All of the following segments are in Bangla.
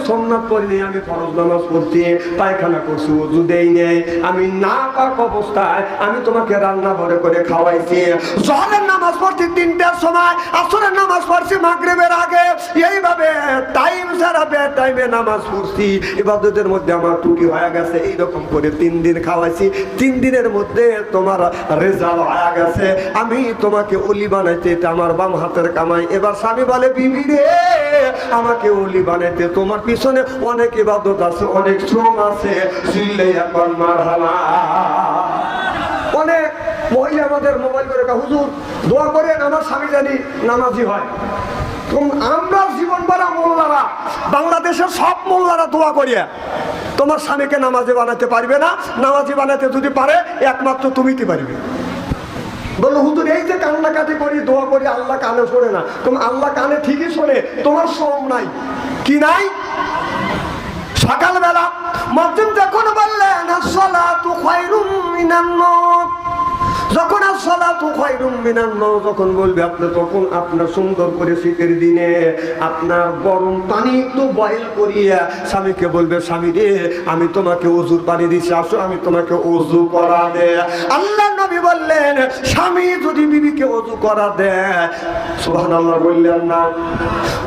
সুন্নাত পড়িনি, আমি ফরজ নামাজ পড়ছি, পায়খানা করছি, ওযু দেই নাই, আমি নাপাক অবস্থায় আমি তোমাকে রান্না ঘরে করে খাওয়াইছি, জোহরের নামাজ পড়ছি 3টার সময়, আসরের নামাজ পড়ছি মাগরিবের আগে, এইভাবে টাইম ছাড়া বে টাইমে নামাজ পড়ছি, ইবাদতের মধ্যে আমার ত্রুটি হয়ে গেছে, এইরকম করে 3 দিন খাওয়াইছি, 3 দিনের মধ্যে তোমার রেজাল্ট হয়ে গেছে, আমি তোমাকে ওলি বানাইতে, এটা আমার বাম হাতের কামাই। এবার স্বামী বলে, বিবি রে আমাকে ওলি বানাইতে তোমার পিছনে অনেক ইবাদত আছে, অনেক শ্রম আছে, চিল্লাই এখন মারহাবা। অনেক মহিলা আমাদের মোবাইল করে, হুজুর দোয়া করেন আমার স্বামী জানি নামাজি হয়। আমরা জীবন ভরা মোল্লারা, বাংলাদেশের সব মোল্লারা দোয়া করিয়া তোমার স্বামীকে নামাজি বানাতে পারবে না, নামাজি বানাতে যদি পারে একমাত্র তুমিতে পারবে। বললো হুজুর এই যে কান্নাকাটি করি, দোয়া করি, আল্লাহ কানে শোনে না। তুমি আল্লাহ কানে ঠিকই শোনে, তোমার শ্রম নাই। কি নাই? সকালবেলা মুয়াজ্জিন যখন বললেন আসসালাতু খায়রুম মিনান নাওম, যখন আসসালাতু খায়রুম মিনান নাওম যখন বলবে, আপনি তখন আপনার সুন্দর করে শীতের দিনে আপনার গরম পানি একটু বয়েল করিয়া স্বামীকে বলবে, স্বামী রে আমি তোমাকে ওযুর পানি দিচ্ছি, আসো আমি তোমাকে ওযু করা দে। আল্লাহ নবী বললেন, স্বামী যদি বিবিকে ওযু করা দেয়, সুবহানাল্লাহ বললেন না,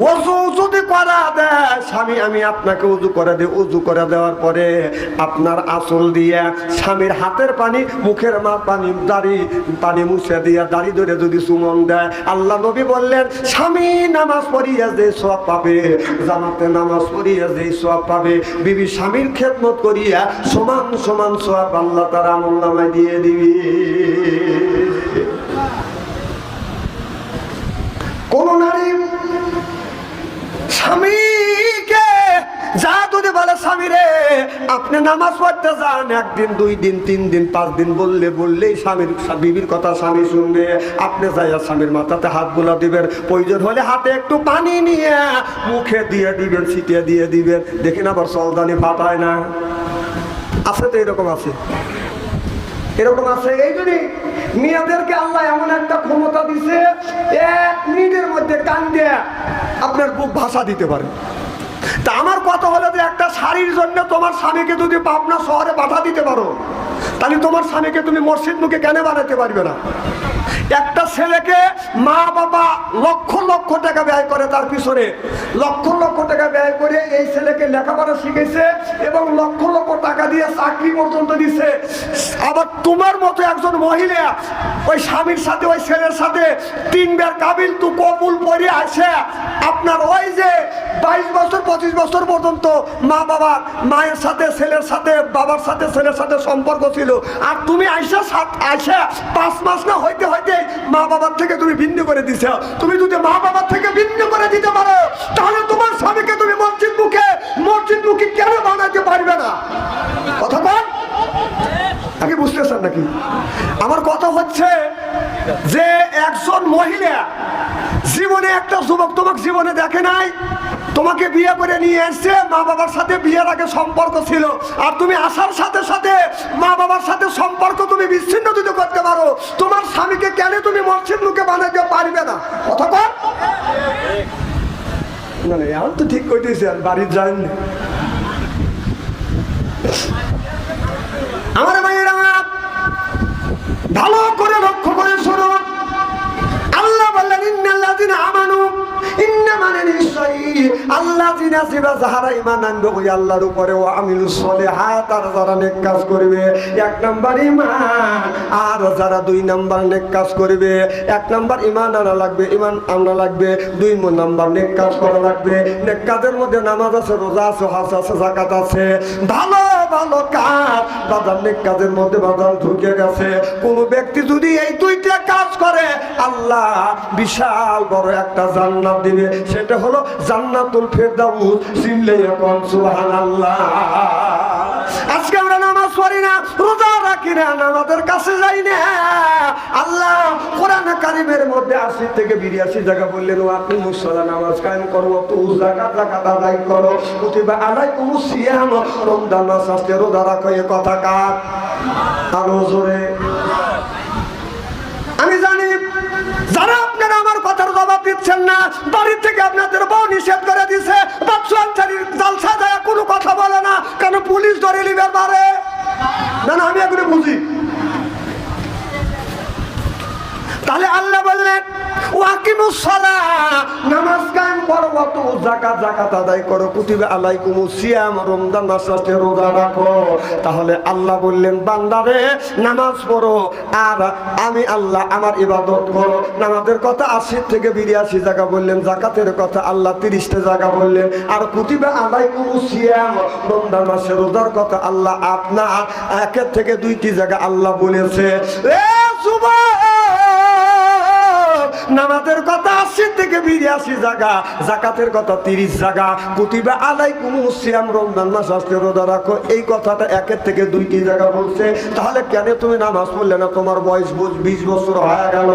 ওযু যদি করা দেয়, স্বামী আমি আপনাকে ওযু করে দিই, ওযু করে দেওয়ার পরে আপনার আঁচল দিয়ে স্বামীর হাতের পানি, মুখের পানি, দাড়ি পানি মুছে দিয়ে দাড়ি ধরে যদি চুমন দেয়, আল্লাহ নবী বললেন স্বামী নামাজ পড়িয়া যে সওয়াব পাবে, জামাতে নামাজ পড়িয়া যে সওয়াব পাবে, বিবি স্বামীর খেদমত করিয়া সমান সমান সওয়াব আল্লাহ তার আমলনামায় দিয়ে দিবি। কোন নারী স্বামীকে যা যদি বলে, স্বামী রে আপনি নামাজ পড়তে যান, 1 দিন 2 দিন 3 দিন 5 দিন বললেই স্বামীর বিবির কথা স্বামী শুনবে। আপনি যাইয়া স্বামীর মাথাতে হাত বুলা দিবেন, প্রয়োজন হলে হাতে একটু পানি নিয়ে মুখে দিয়ে দিবেন, ছিটিয়ে দিয়ে দিবেন, দেখেন আবার চলদানি ফাটায় না। আছে তো, এরকম আছে, এরকম আছে। এই জন্যই মেয়েদেরকে আল্লাহ এমন একটা ক্ষমতা দিছে, 1 মিনিটের মধ্যে কান দিয়ে আপনার বুক ভাষা দিতে পারে। তা আমার কথা হলো যে একটা শাড়ির জন্য তোমার স্বামীকে যদি পাবনা শহরে পাঠা দিতে পারো, তাহলে তোমার স্বামীকে তুমি মসজিদ মুখে কেন বানাতে পারবে না? একটা ছেলেকে মা বাবা লক্ষ লক্ষ টাকা ব্যয় করে, তার পিছনে লক্ষ লক্ষ টাকা ব্যয় করে এই ছেলেকে লেখাপড়া শিখেছে এবং লক্ষ লক্ষ টাকা দিয়ে চাকরি পর্যন্ত দিছে। আবার তোমার মতো একজন মহিলা ওই স্বামীর সাথে, ওই ছেলের সাথে 3 বার কাবিল তু কবুল পড়ে আসে, আপনার ওই যে 22 বছর 25 বছর পর্যন্ত মা বাবার, মায়ের সাথে ছেলের সাথে, বাবার সাথে ছেলের সাথে সম্পর্ক ছিল, আর তুমি আইসা 5 মাস না হইতে হইতে মা বাবার থেকে তুমি ভিন্ন করে দিছো। তুমি যদি মা বাবার থেকে ভিন্ন করে দিতে পারো, তাহলে তোমার স্বামীকে তুমি মসজিদ মুখী কেন বানাতে পারবে না? কথা বল, আগে বুঝতেছেন নাকি? আমার কথা হচ্ছে যে একজন মহিলা জীবনে, একটা যুবক তোমাকে জীবনে দেখে নাই, তোমাকে বিয়ে করে নিয়ে এসছে, মা বাবার সাথে বিয়ের আগে সম্পর্ক ছিল, আর তুমি আসার সাথে সাথে মা বাবার সাথে সম্পর্ক তুমি বিচ্ছিন্ন যদি করতে পারো, তোমার স্বামীকে কেন তুমি মসজিদ মুখে বানাইতে পারবে না? কথা কর না, এখন তো ঠিক কইতেছি, আর বাড়ির যান আমার ভাইয়েরা, ভালো করে লক্ষ্য করে শোনো। আল্লাহ বললেন ইন্নাল্লাযিনা আমানু, ইন্না মানে নিশ্চয়ই আল্লাযিনা যারা ঈমান আনবে ওই আল্লাহর উপরে, ও আমিলুস সলিহাত, আর যারা নেক কাজ করবে। 1 নাম্বার ঈমান, আর যারা 2 নাম্বার নেক কাজ করবে। 1 নাম্বার ঈমান আনা লাগবে, ঈমান আনা লাগবে, 2 নাম্বার নেক কাজ করা লাগবে। নেক কাজের মধ্যে নামাজ আছে, রোজা আছে, হজ আছে, যাকাত আছে, ভালো ভালো কাজ। বাজার নেক কাজের মধ্যে বাজার ঢুকে গেছে। কোন ব্যক্তি যদি এই 2টা কাজ করে, আল্লাহ বিশাল বড় একটা জান্নাত দিবে, সেটা হলো জান্নাতুল ফেরদাউস। চিল্লাইয়া এখন সুবহানাল্লাহ। আজকে আমরা নামাজ পড়ি না, রোজা রাখি না, নামাজের কাছে যাই না। আল্লাহ কোরআন কারীমের মধ্যে 80 থেকে 82 জায়গা বললেন, ও আপনি মুসল্লা নামাজ কায়েম করো, তো যাকাত আদায় করো, কুতিবা আলাইকুমুস সিয়াম, রমজান মাস আসছে রোজা রাখো। এ কথা কার? আরো জোরে। আমি জানি যারা আপনারা আমার কথার জবাব দিচ্ছেন দিচ্ছেন না, বাড়ি থেকে আপনাদের বউ নিষেধ করে দিছে, জালসা যায় কোনো কথা বলে না, কেন পুলিশ ধরে নিবে পারে না? না, আমি এগুলো বুঝি। তাহলে আল্লাহ বললেন ওয়াকিমুস সালাহ, নামাজ কায়েম করো, ওয়াতু যাকাত, যাকাত আদায় করো, কুতিবা আলাইকুমুস সিয়াম, রমজান মাসে রোজা রাখো। তাহলে আল্লাহ বললেন বান্দারে নামাজ পড়ো আর আমি আল্লাহ আমার ইবাদত করো। নামাজের কথা 80 থেকে 82 জায়গা বললেন, যাকাতের কথা আল্লাহ 30টা জায়গা বললেন, আর কুতিবা আলাইকুমুস সিয়াম, রমজান মাসে রোজার কথা আল্লাহ আপনার 1 থেকে 2টি জায়গা আল্লাহ বলেছে। এ যুবক, নামাজের কথা 80 থেকে 82 জায়গা, যাকাতের কথা 30 জায়গা, কুতিবা আলাইকুমুস সিয়াম, রমজান মাস আসলে রোজা রাখো, এই কথাটা 1 থেকে 2টি জায়গা বলছে। তাহলে কেন তুমি নামাজ পড়লে না? তোমার বয়স 20 বছর হয়ে গেল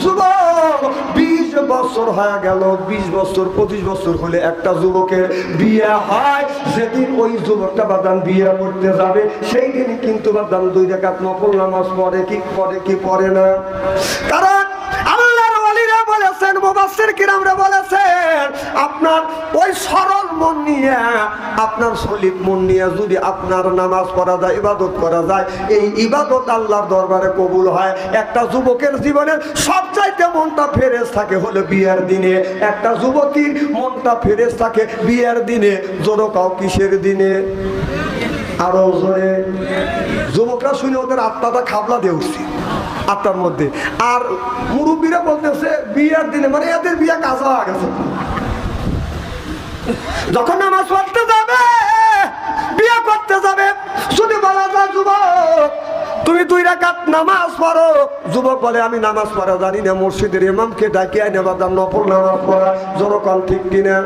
যুবক, 20 বছর হয়ে গেল। 20 বছর 25 বছর হলে একটা যুবকের বিয়ে হয়। যেদিন ওই যুবকটা বাদান বিয়ে করতে যাবে সেই দিনই কিন্তু বাদান 2 রাকাত নফল নামাজ পড়ে কি পড়ে না? কারণ আল্লাহর ওয়ালিরা বলেছেন, মুফাসসির কিরামরা বলেছেন, আপনার ওই সরল মন নিয়ে, আপনার সলিড মন নিয়ে যদি আপনার নামাজ পড়া যায়, ইবাদত করা যায়, এই ইবাদত আল্লাহর দরবারে কবুল হয়। একটা যুবকের জীবনের সবচাইতে মনটা ফ্রেশ থাকে হলো বিয়ের দিনে। একটা যুবতীর মনটা ফ্রেশ থাকে বিয়ের দিনে। জোরে কাও, কিসের দিনে? আরো জোরে। যুবকরা শুনে ওদের আত্মাটা খাবলা দিয়ে উঠছে আত্মার মধ্যে। আর মুরব্বীরা বলতেছে বিয়ের দিনে, মানে এদের বিয়ে কাজা হয়ে গেছে। যখন নামাজ পড়তে যাবে, বিয়ে করতে যাবে, যদি বলা যায় যুবক তুমি 2 রাকাত নামাজ পড়ো, যুবক বলে আমি নামাজ পড়া জানি না, মসজিদের ইমামকে ডাকিয়ে নেবা তার নফল নামাজ পড়া। জোরকান ঠিক কিনা?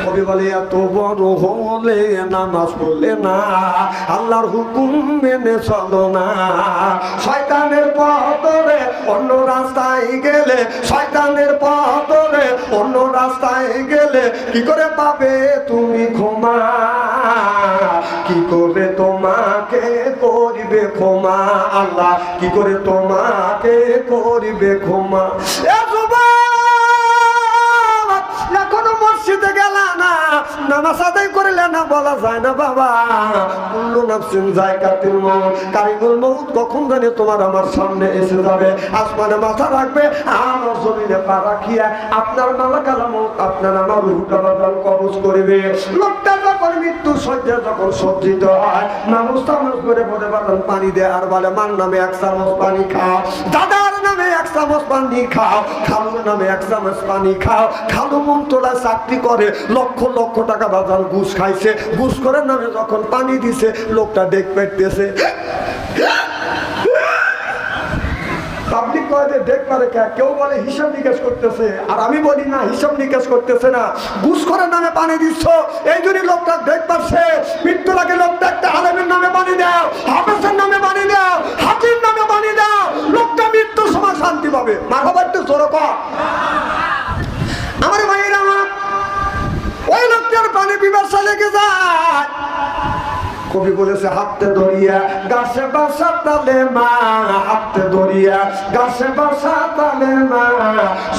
কবি বলে এত বড় হলে নামাজ পড়লে না, আল্লাহর হুকুম মেনে চলো না, শয়তানের পথ ধরে অন্য রাস্তায় গেলে, শয়তানের পথ ধরে অন্য রাস্তায় গেলে কি করে পাবে তুমি ক্ষমা? কি করে তোমাকে করিবে ক্ষমা আল্লাহ? কি করে তোমাকে করিবে ক্ষমা? এখনো মসজিদে গেলা না, নামাজ আদায় করলে না, বলা যায় না বাবা কুল্লু নাফসিন যায়কাতুল মউত, কারিমুল মউত কখন জানি তোমার আমার সামনে এসে যাবে। আসমানে মাথা রাখবে আর জমিনে পা রাখিয়া আপনার মালাকাল মউত আপনার আমার রূহটা বদল কবজ করবে। লোকটা যখন মৃত্যু সজ্জা যখন সজ্জিত হয়, মানুষ তামাজ করে বলে বাদান পানি দেয় আর বলে মার নামে 1 চামচ পানি খাও, দাদার নামে 1 চামচ পানি খাও, খালুর নামে 1 চামচ পানি খাও। খালু মন্ত্রণালয় চাকরি করে, লক্ষ লক্ষ টাকা বাজার ঘুষ খাইছে, ঘুষ করে নামে যখন পানি দিছে লোকটা ডেক পেটতেছে। পাবলিক কয়েদে দেখ পারে, কেউ বলে হিসাব নিকাশ করতেছে, আর আমি বলি না হিসাব নিকাশ করতেছে না, ঘুষ করার নামে পানি দিচ্ছ, এই জন্য লোকটা দেখ পাচ্ছে। মৃত্যুর আগে লোকটা একটা আলেমের নামে পানি দাও, হাফেজের নামে পানি দাও, হাজির নামে পানি দাও, লোকটা মৃত্যুর সময় শান্তি পাবে। মারহাবা, একটু জোরে কর। আমার ভাইয়েরা, ওই লোকটার পানি পিপাসা লেগে যায়। কবি বলেছে হাতে ধরিয়া গাছে বাসা তালে মা, হাতে ধরিয়া গাছে বাসা তালে মা,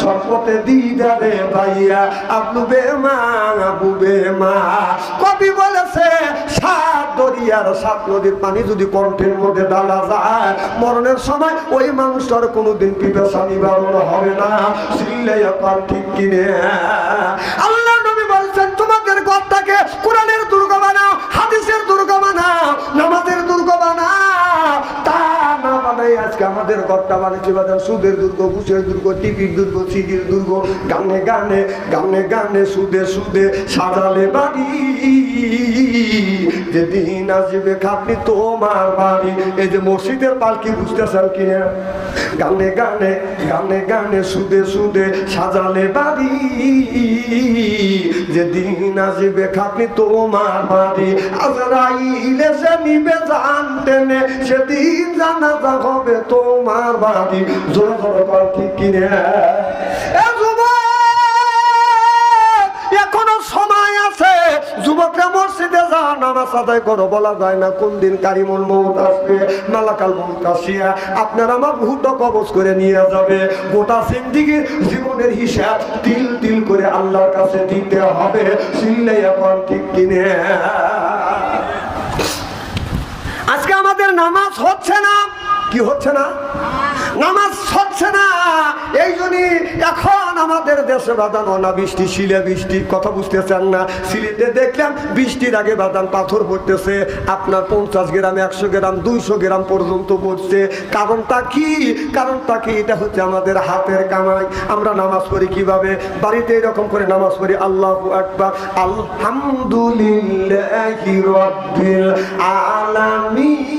সর্বতে দিদারে ভাইয়া আবুবে মা, আবুবে মা। কবি বলেছে 7 দরিয়ার 7 নদীর পানি যদি কণ্ঠের মধ্যে ঢালা যায়, মরণের সময় ওই মানুষটার কোনোদিন পিপাসা নিবারণ হবে না। সিল্লাইয়া পার ঠিক কিনে? আল্লাহ নবী বলছেন তোমাদের ঘরটাকে কোরআনের দুর্গ বানাও, হাদিসের দুর্গ বানাও, নামাজের দুর্গ বানাও। তা না বানাই আজকে আমাদের ঘরটা বানিয়েছে বাজার সুদের দুর্গ, ঘুষের দুর্গ, টিভির দুর্গ, সিডির দুর্গ, গানে গানে গানে গানে সুদে সুদে সাজালে বাড়ি, যেদিন আসবে খাপনি তোমার বাড়ি। এই যে মসজিদের পালকি বুঝতেছেন কিনা? গানে গানে গানে গানে সুদে সুদে সাজালে বাড়ি, যেদিন আসবে খাপনি তোমার বাড়ি। আজরাইল এসে নিবে জান টেনে, সেদিন জানাজা হবে তোমার বাড়ি। জোরে জোরে বল ঠিক কিনা? এখনো সময় আছে, যুবক আজকে মসজিদে যা নামাজ আদায় করো, বলা যায় না কোন দিন কারিমুল মউত আসবে, মালাকাল মউত আসিয়া আপনার আমার রূহটা কবজ করে নিয়ে যাবে। গোটা জিন্দেগীর জীবনের হিসাব তিল তিল করে আল্লাহর কাছে দিতে হবে। চিল্লাই এখন ঠিক কিনে? আজকে আমাদের নামাজ হচ্ছে না, কি হচ্ছে না? নামাজ হচ্ছে না। এই জন্যই এখন আমাদের দেশে বাদান অনাবৃষ্টি, শিলে বৃষ্টি, কথা বুঝতেছেন না? সিলেটে দেখলাম বৃষ্টির আগে বাদান পাথর পড়তেছে, আপনার 50 গ্রাম 100 গ্রাম 200 গ্রাম পর্যন্ত পড়ছে। কারণটা কি? কারণটা কি? এটা হচ্ছে আমাদের হাতের কামাই। আমরা নামাজ পড়ি কিভাবে? বাড়িতে এরকম করে নামাজ পড়ি, আল্লাহু আকবার, আলহামদুলিল্লাহি রাব্বিল আলামিন।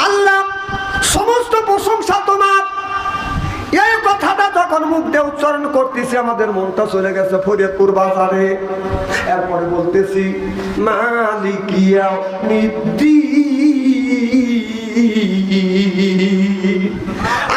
আল্লাহ সমস্ত প্রশংসা তোমার। এই কথাটা যখন মুখ দিয়ে উচ্চারণ করতেছি আমাদের মনটা চলে গেছে ফরিদপুর বাজারে। এরপরে বলতেছি মালিকিয়া মিদ্দিন।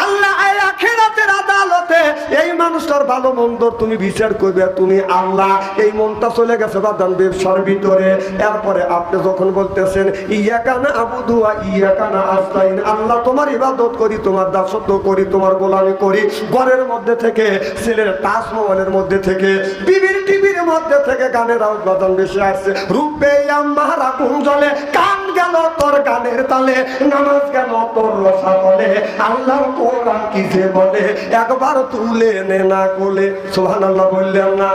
আল্লাহ আখিরাতের আদালতে এই মানুষটার ভালো মন্দ তুমি বিচার করবে, তুমি আল্লাহ। এই মনটা চলে গেছে বাদান ব্যবসার ভিতরে। এরপরে আপনি যখন বলতেছেন ইয়াকা নাবুদু ওয়া ইয়াকা নাস্তাইন, আল্লাহ তোমার ইবাদত করি, তোমার দাসত্ব করি, তোমার গোলামি করি, ঘরের মধ্যে থেকে, ছেলের টাচ মোবাইলের মধ্যে থেকে, বিবির টিভির মধ্যে থেকে গানের আওয়াজ বাদান বেশি আসছে। রূপে আমারা কুঞ্জলে, কান গেল তোর গানের তালে, নামাজ গেল তোর রসা বলে, আল্লাহর কোরআন কি যে বলে, একবার তুলে নে না কোলে। সুবহানাল্লাহ বললেন না?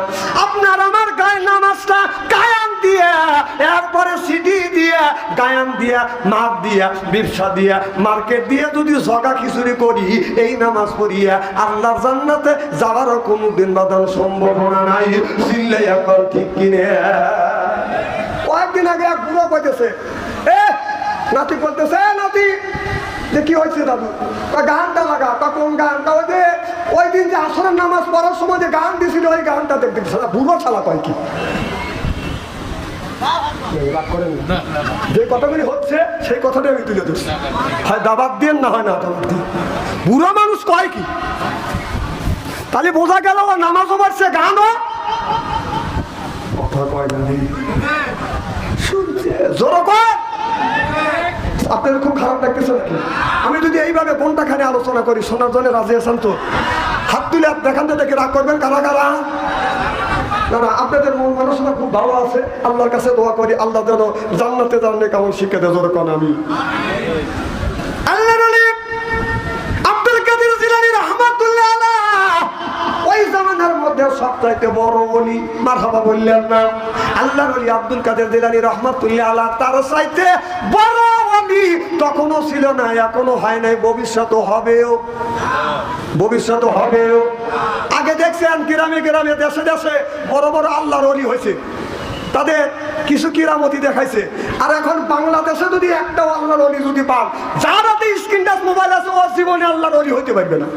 আপনার আমার গায়ে নামাজটা কায়াম দিয়া, এরপরে সিডি দিয়া, গায়ান দিয়া, মাপ দিয়া, ব্যবসা দিয়া, মার্কেট দিয়া যদি জগা খিচুড়ি করি, এই নামাজ পড়িয়া আল্লাহর জান্নাতে যাওয়ারও কোনোদিন বাদান সম্ভাবনা নাই। চিল্লাই এখন ঠিক কিনে? কয়েকদিন আগে এক বুড়ো কইতেছে, নাতি বলতেছে, নাতি যে কি হয়েছে দাদু? গানটা লাগা। কোন গানটা? ওই দিন যে আসরের নামাজ পড়ার সময় যে গান দিয়েছিল ওই গানটা দেখতে। বুড়ো ছালা কয় কি? যে কথাগুলি হচ্ছে সেই কথাটাই আমি তুলে দিচ্ছি। হয় দাবাত দিয়ে, না হয় না দাবাত দিয়ে। বুড়ো মানুষ কয় কি? তাহলে বোঝা গেল ও নামাজও পড়ছে, গানও কথা কয় না। শুনছে জোর কয়। আপনাদের খুব খারাপ লাগতেছে নাকি? আমি যদি এইভাবে কোনটা খানে আলোচনা করি, শোনার জন্য রাজি আছেন তো? হাত তুলে দেখান, দেখে রাগ করবেন কারা কারা? না না, আপনাদের মন মানসিকতা খুব ভালো আছে। আল্লাহর কাছে দোয়া করি আল্লাহ যেন জান্নাতে জানলে কেমন শিক্ষা দেয়। জোর কোন আমি আল্লাহর ওলি আব্দুল কাদের জিলানী রাহমাতুল্লাহ আলাইহি ওই জামানার মধ্যে সবচাইতে বড় ওলি। মারহাবা বললেন না? আল্লাহর ওলি আব্দুল কাদের জিলানী রাহমাতুল্লাহ আলাইহি তার চাইতে বড় ওলি তখনও ছিল না, এখনো হয় নাই, ভবিষ্যৎও হবেও, ভবিষ্যৎও হবেও। আগে দেখছেন গ্রামে গ্রামে, দেশে দেশে বড় বড় আল্লাহর ওলি হয়েছে, তাদের কিছু কিরামতি দেখাইছে। আর এখন বাংলাদেশে যদি একটা আল্লাহর ওলি যদি পান, যার হাতে স্ক্রিন টাচ মোবাইল আছে, ও জীবনে আল্লাহর ওলি হইতে পারবে না।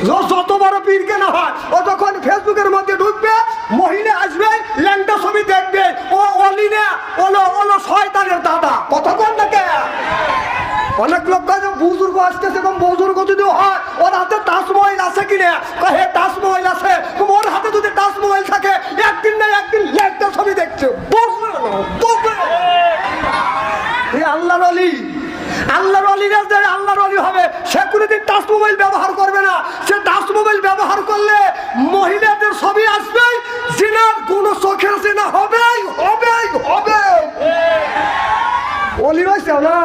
যত বড় পীর কেন হয়, ও যখন ফেসবুকের মধ্যে ঢুকবে, মহিলা আসবে, ল্যাংটা ছবি দেখবে, ও ওলি না, ওলো শয়তানের দাদা। কতক্ষণ থেকে অনেক লোক বুজুর্গ আসতেছে, এবং বুজুর্গ যদি হয় ওর হাতে টাচ মোবাইল আছে কিনা, হে টাচ মোবাইল আছে, ওর হাতে যদি টাচ মোবাইল থাকে, একদিন না একদিন ল্যাংটা ছবি দেখছে। আল্লাহর ওলি, আল্লাহর ওলিরা যে আল্লাহর ওলি হবে, সে কোনোদিন টাচ মোবাইল ব্যবহার করবে না। সে টাচ মোবাইল ব্যবহার করলে মহিলাদের ছবি আসবে, জিনার কোন চোখের জিনা হবে হবে হবে। ওলি হয়েছে না?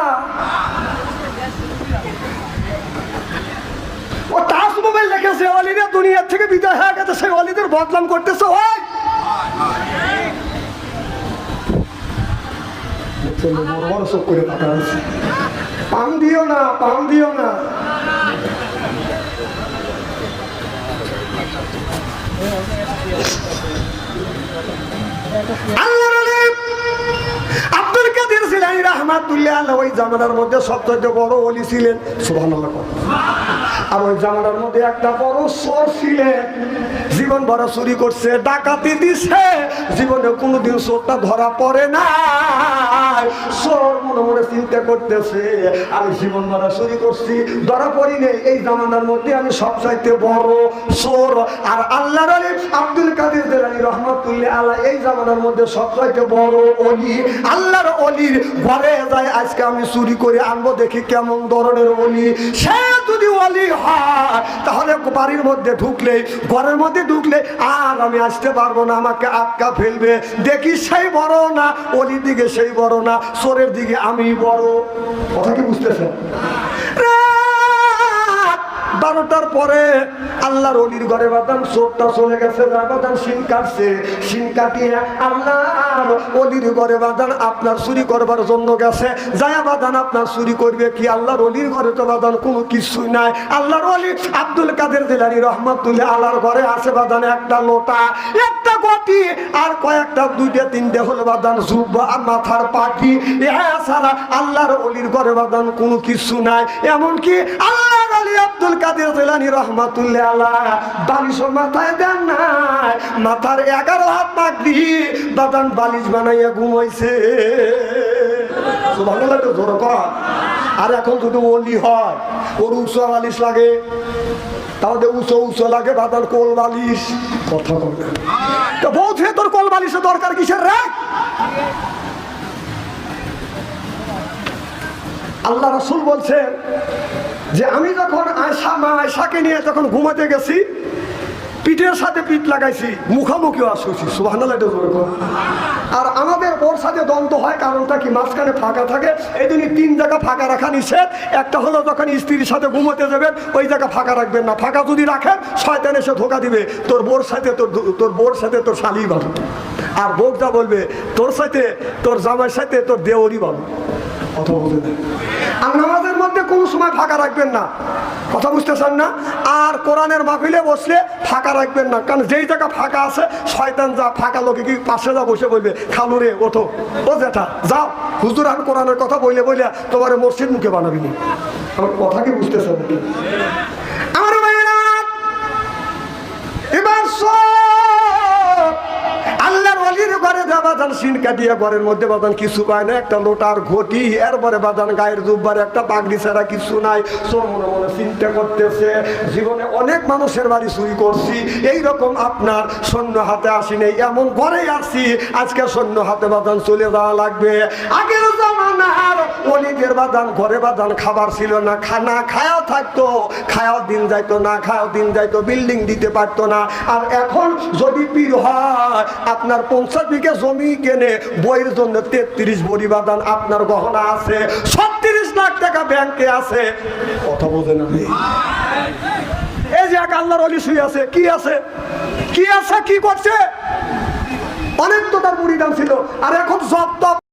ও টাচ মোবাইল রেখেছে, ওলিরা দুনিয়ার থেকে বিদায় হয়ে গেছে, সেই ওলিদের বদনাম করতেছে। ওই বড় বড় চোখ করে টাকা আছে, পাম দিও না, পাম দিও না। আব্দুল কাদের জিলানী রাহমাতুল্লাহ আলাইহি ওই জামানার মধ্যে সবচেয়ে বড় ওলি ছিলেন। সুবহানাল্লাহ। আর ওই জামানার মধ্যে একটা বড় চোর ছিলেন, জীবন ভরা চুরি করছে, ডাকাতি দিছে, জীবনে কোনোদিন চোরটা ধরা পড়ে না। চোর মনে মনে চিন্তা করতেছে আমি জীবন মারা শুরু করছি, ধরা পড়ি নেই, এই জামানার মধ্যে আমি সবচাইতে বড় চোর। আর আল্লাহর ওলি আব্দুল কাদের জিলানী রহমাতুল্লাহ আলাইহি এই জামানার মধ্যে সবচাইতে বড় ওলি। আল্লাহর ওলির ঘরে যায় আজকে আমি চুরি করে আনবো, দেখি কেমন ধরনের ওলি। সে যদি ওলি হয় তাহলে বাড়ির মধ্যে ঢুকলে, ঘরের মধ্যে ঢুকলে আর আমি আসতে পারবো না, আমাকে আটকা ফেলবে। দেখি সেই বড় না, ওলির দিকে সেই বড় না, চোরের দিকে আমি বড়। কথা কি বুঝতেছেন? 12টার পরে আল্লাহর ওলির ঘরে বাদান চোরটা চলে গেছে, বাদান শিন কাটছে, শিন কাটিয়ে আল্লাহর ওলির ঘরে বাদান আপনার চুরি করবার জন্য গেছে। যায় বাদান আপনার চুরি করবে কি? আল্লাহর ওলির ঘরে তো বাদান কোনো কিছুই নাই। আল্লাহর ওলি আব্দুল কাদের জিলানী রহমাতুল্লাহ আলাইহির ঘরে আছে বাদান একটা লোটা, একটা গটি, আর কয়েকটা 2টা 3টে হলো বাদান জুব্বা আর মাথার পাটি। এছাড়া আল্লাহর ওলির ঘরে বাদান কোনো কিছু নাই। এমনকি আল্লাহর ওলি আব্দুল কাদের জিলানী রাহমাতুল্লাহ আলাইহি বালিশ মাথায় দেন নাই, মাথার 11 হাত পাগড়ি বাদান বালিশ বানাইয়া ঘুমাইছে। সুবহানাল্লাহ, তো জোরে কর। আর এখন যদি ওলি হয় ওর উঁচু বালিশ লাগে, তাহলে উঁচু লাগে বাদান কোল বালিশ। কথা বলবে তো বলছে তোর কোল বালিশের দরকার কিসের রে? আল্লাহ রাসূল বলছেন যে আমি যখন আয়েশাকে নিয়ে যখন ঘুমাতে গেছি, পিঠের সাথে পিঠ লাগাইছি, মুখামুখি আসছি। সুবহানাল্লাহ। আর আমাদের ওর সাথে দ্বন্দ্ব হয়, কারণটা কি? মাঝখানে ফাঁকা থাকে, এই জন্য 3 জায়গা ফাঁকা রাখা নিষেধ। একটা হলো যখন স্ত্রীর সাথে ঘুমোতে যাবেন ওই জায়গা ফাঁকা রাখবেন না, ফাঁকা যদি রাখেন শয়তান এসে ধোকা দিবে। তোর বোর সাথে তোর শালি ভালো, আর বউটা বলবে তোর সাথে তোর জামাইয়ের সাথে তোর দেওরই ভালো। কথা বলতে দেন। আর নামাজের মধ্যে কোনো সময় ফাঁকা রাখবেন না। কথা বুঝতেছেন না? আর কোরআনের মাহফিলে বসলে ফাঁকা রাখবেন না, কারণ যেই জায়গা ফাঁকা আছে শয়তান যা ফাঁকা লোকে কি পাশে যা বসে বলবে খালু রে ওঠো, ও জেঠা যাও, হুজুর আর কোরআনের কথা বইলে তোমার মসজিদ মুখে বানাবি নি। আমার কথা কি বুঝতেছেন? আমার ভাইয়েরা এবার আল্লাহর ওলির ঘরে যা বাদান শিন কাটিয়া ঘরের মধ্যে বাদান কিছু পায় না, একটা লোটার ঘটি, এরপরে বাদান গায়ের জুব্বার একটা পাগড়ি ছাড়া কিছু নাই। সব মনে মনে চিন্তা করতেছে জীবনে অনেক মানুষের বাড়ি চুরি করছি, এইরকম আপনার সৈন্য হাতে আসি নেই, এমন ঘরেই আসছি আজকে সৈন্য হাতে বাদান চলে যাওয়া লাগবে। আগের জামানার ওলিদের বাদান ঘরে বাদান খাবার ছিল না, খানা খায়াও থাকতো, খায়াও দিন যাইতো, না খায়াও দিন যাইতো, বিল্ডিং দিতে পারতো না। আর এখন যদি পীর হয় আপনার 50 বিঘা জমি কেনে, বইয়ের জন্য 33 বড়ি বাদান আপনার গহনা আছে, 36 লাখ টাকা ব্যাংকে আছে। কথা বোঝে না? এই যে এক আল্লাহর ওলি শুয়ে আছে, কি আছে কি আছে কি করছে? অনেক তো তার মুরিদান ছিল, আর এখন সব